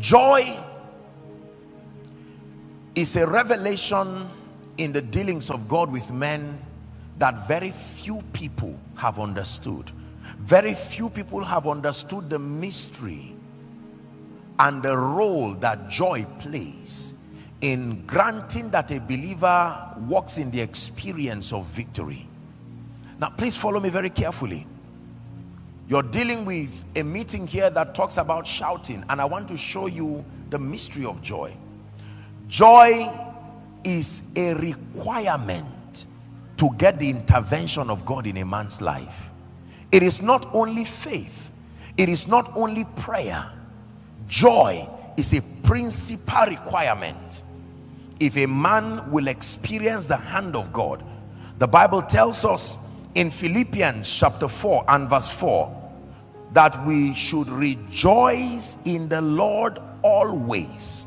Joy is a revelation in the dealings of God with men that very few people have understood. Very few people have understood the mystery and the role that joy plays in granting that a believer walks in the experience of victory. Now, please follow me very carefully. You're dealing with a meeting here that talks about shouting, and I want to show you the mystery of joy. Joy is a requirement to get the intervention of God in a man's life. It is not only faith, it is not only prayer. Joy is a principal requirement. If a man will experience the hand of God, the Bible tells us in Philippians chapter 4 and verse 4 that we should rejoice in the Lord always.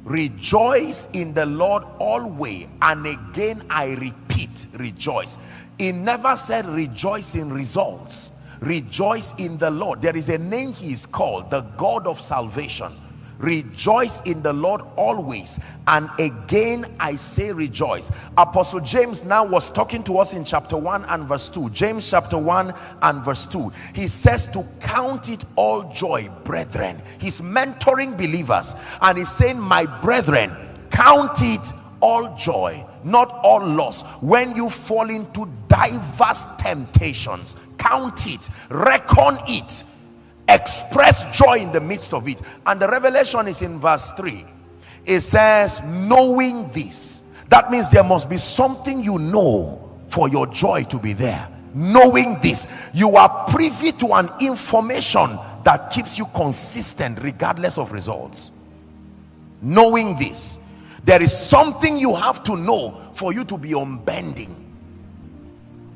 Rejoice in the Lord always. And again I repeat, rejoice. He never said rejoice in results. Rejoice in the Lord. There is a name he is called, the God of salvation. Rejoice in the Lord always, and again I say rejoice. Apostle James now was talking to us in chapter 1 and verse 2. James chapter 1 and verse 2. He says to count it all joy, brethren. He's mentoring believers and he's saying, my brethren, count it all joy, not all loss, when you fall into diverse temptations. Count it, reckon it, express joy in the midst of it. And the revelation is in verse 3. It says, knowing this. That means there must be something you know for your joy to be there. Knowing this, you are privy to an information that keeps you consistent regardless of results. Knowing this, there is something you have to know for you to be unbending.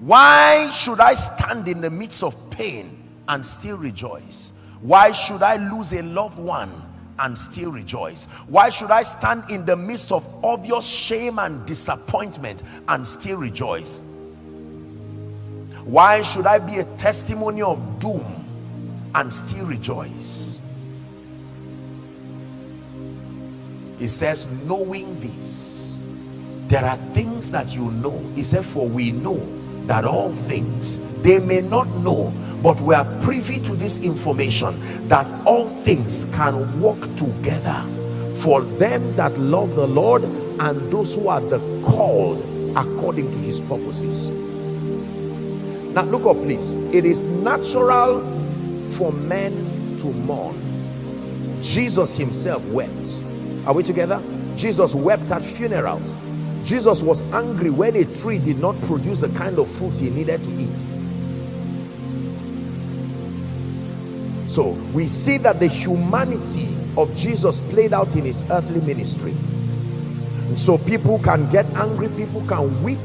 Why should I stand in the midst of pain and still rejoice? Why should I lose a loved one and still rejoice? Why should I stand in the midst of obvious shame and disappointment and still rejoice? Why should I be a testimony of doom and still rejoice? It says, knowing this, there are things that you know. He said, for we know that all things, they may not know, but we are privy to this information, that all things can work together for them that love the Lord and those who are the called according to his purposes. Now look up please. It is natural for men to mourn. Jesus himself wept. Are we together? Jesus wept at funerals. Jesus was angry when a tree did not produce the kind of fruit he needed to eat. So we see that the humanity of Jesus played out in his earthly ministry. And so people can get angry, people can weep,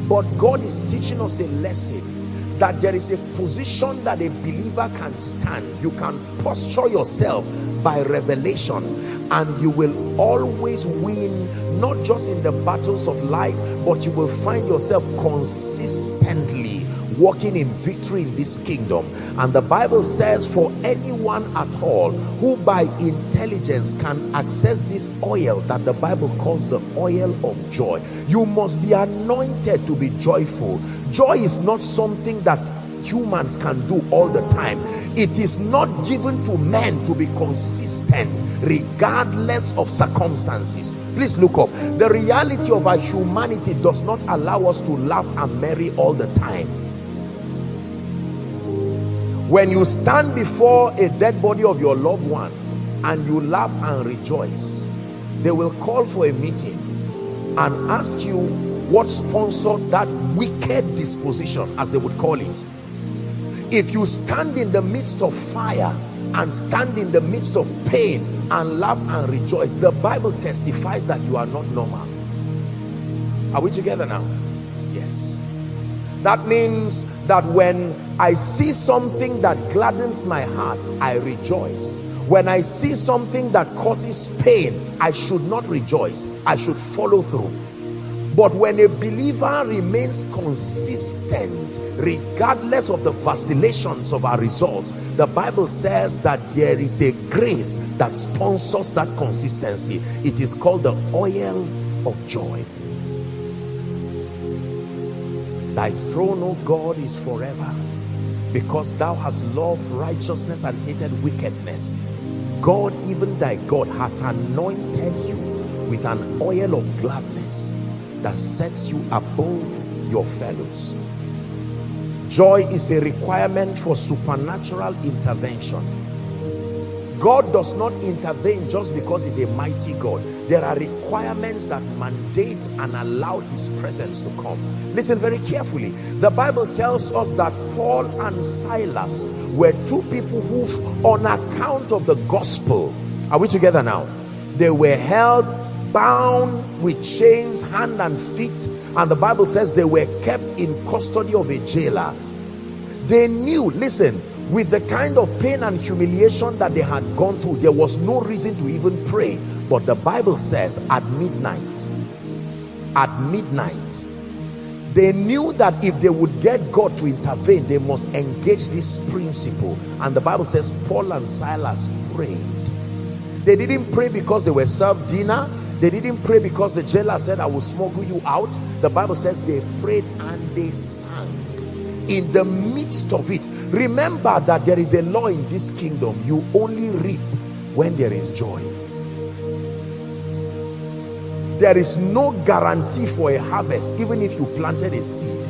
but God is teaching us a lesson that there is a position that a believer can stand. You can posture yourself by revelation, and you will always win, not just in the battles of life, but you will find yourself consistently walking in victory in this kingdom. And the Bible says, for anyone at all who by intelligence can access this oil that the Bible calls the oil of joy, you must be anointed to be joyful. Joy is not something that humans can do all the time. It is not given to men to be consistent regardless of circumstances. Please look up. The reality of our humanity does not allow us to laugh and merry all the time. When you stand before a dead body of your loved one and you laugh and rejoice, they will call for a meeting and ask you what sponsored that wicked disposition, as they would call it. If you stand in the midst of fire and stand in the midst of pain and laugh and rejoice, the Bible testifies that you are not normal. Are we together now? Yes. That means that when I see something that gladdens my heart, I rejoice. When I see something that causes pain, I should not rejoice. I should follow through. But when a believer remains consistent, regardless of the vacillations of our results, the Bible says that there is a grace that sponsors that consistency. It is called the oil of joy. Thy throne, O God, is forever, because thou hast loved righteousness and hated wickedness. God, even thy God, hath anointed you with an oil of gladness that sets you above your fellows. Joy is a requirement for supernatural intervention. God does not intervene just because he's a mighty God. There are requirements that mandate and allow his presence to come. Listen very carefully. The Bible tells us that Paul and Silas were two people who, on account of the gospel, are we together now? They were held bound with chains, hand and feet, and the Bible says they were kept in custody of a jailer. They knew, listen, with the kind of pain and humiliation that they had gone through, there was no reason to even pray. But the Bible says at midnight, they knew that if they would get God to intervene, they must engage this principle. And the Bible says Paul and Silas prayed. They didn't pray because they were served dinner. They didn't pray because the jailer said, I will smuggle you out. The Bible says they prayed and they sang. In the midst of it, remember that there is a law in this kingdom. You only reap when there is joy. There is no guarantee for a harvest, even if you planted a seed,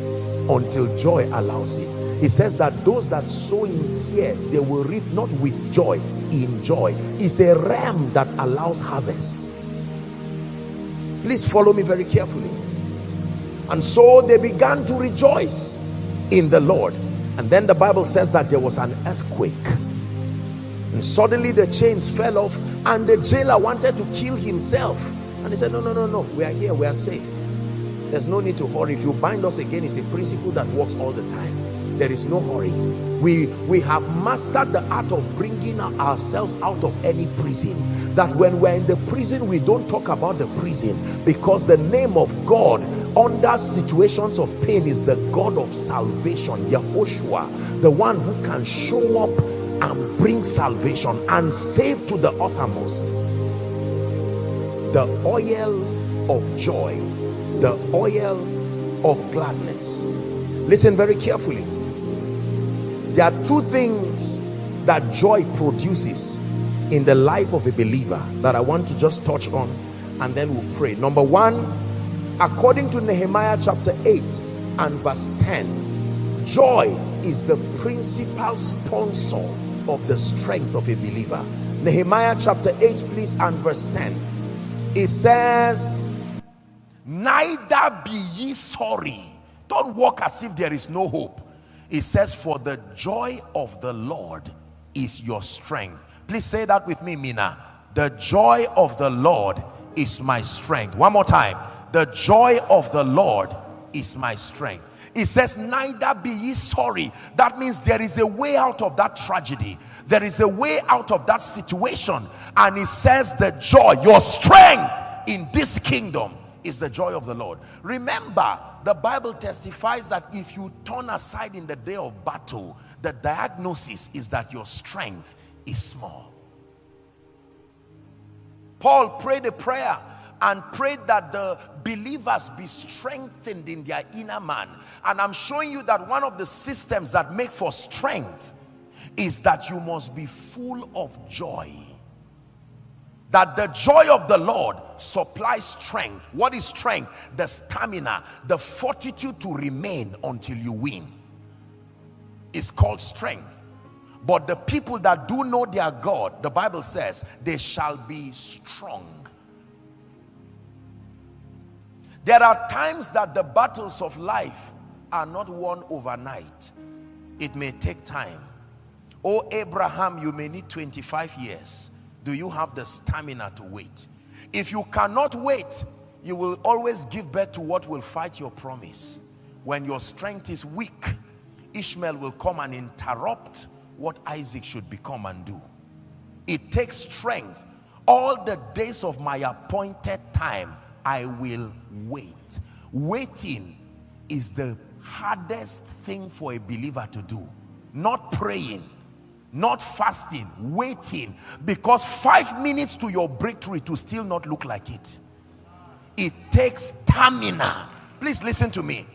until joy allows it. It says that those that sow in tears, they will reap not with joy, in joy. It's a realm that allows harvest. Please follow me very carefully. And so they began to rejoice in the Lord. And then the Bible says that there was an earthquake, and suddenly the chains fell off, and the jailer wanted to kill himself. And he said, no, we are here, we are safe. There's no need to hurry. If you bind us again, it's a principle that works all the time. There is no hurry. We have mastered the art of bringing ourselves out of any prison, that when we're in the prison, we don't talk about the prison, because the name of God under situations of pain is the God of salvation, Yehoshua, the one who can show up and bring salvation and save to the uttermost. The oil of joy, the oil of gladness. Listen very carefully. There are two things that joy produces in the life of a believer that I want to just touch on, and then we'll pray. Number one, according to Nehemiah chapter 8 and verse 10, joy is the principal sponsor of the strength of a believer. Nehemiah chapter 8, please, and verse 10. It says, neither be ye sorry. Don't walk as if there is no hope. It says, for the joy of the Lord is your strength. Please say that with me, Mina. The joy of the Lord is my strength. One more time. The joy of the Lord is my strength. It says, neither be ye sorry. That means there is a way out of that tragedy. There is a way out of that situation. And it says the joy, your strength in this kingdom is the joy of the Lord. Remember, the Bible testifies that if you turn aside in the day of battle, the diagnosis is that your strength is small. Paul prayed a prayer and prayed that the believers be strengthened in their inner man. And I'm showing you that one of the systems that make for strength is that you must be full of joy. That the joy of the Lord supplies strength. What is strength? The stamina, the fortitude to remain until you win. It's called strength. But the people that do know their God, the Bible says, they shall be strong. There are times that the battles of life are not won overnight. It may take time. Oh, Abraham, you may need 25 years. Do you have the stamina to wait? If you cannot wait, you will always give birth to what will fight your promise. When your strength is weak, Ishmael will come and interrupt what Isaac should become and do. It takes strength. All the days of my appointed time, I will wait. Waiting is the hardest thing for a believer to do. Not praying, not fasting, waiting. Because 5 minutes to your breakthrough, it will still not look like it. It takes stamina. Please listen to me.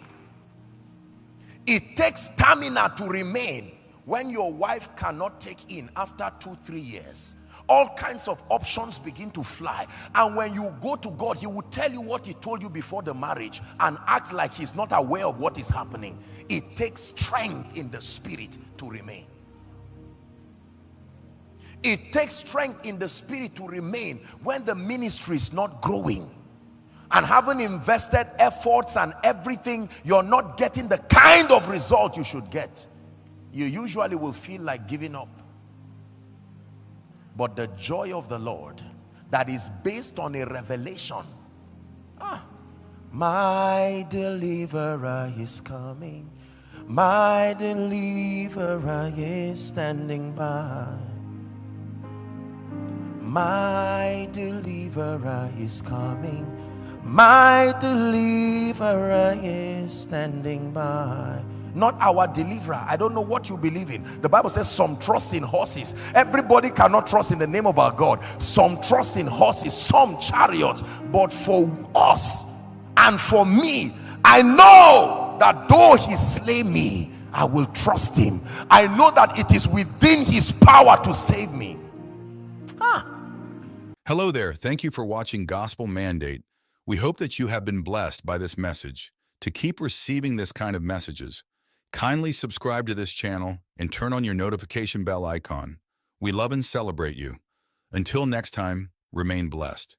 It takes stamina to remain when your wife cannot take in after 2-3 years. All kinds of options begin to fly, and when you go to God, he will tell you what he told you before the marriage and act like he's not aware of what is happening. It takes strength in the spirit to remain. It takes strength in the spirit to remain when the ministry is not growing, and having invested efforts and everything, you're not getting the kind of result you should get. You usually will feel like giving up. But the joy of the Lord that is based on a revelation. My deliverer is coming. My deliverer is standing by. My deliverer is coming. My deliverer is standing by. Not our deliverer. I don't know what you believe in. The Bible says some trust in horses. Everybody cannot trust in the name of our God. Some trust in horses, some chariots. But for us and for me, I know that though he slay me, I will trust him. I know that it is within his power to save me. Hello there. Thank you for watching Gospel Mandate. We hope that you have been blessed by this message. To keep receiving this kind of messages, kindly subscribe to this channel and turn on your notification bell icon. We love and celebrate you. Until next time, remain blessed.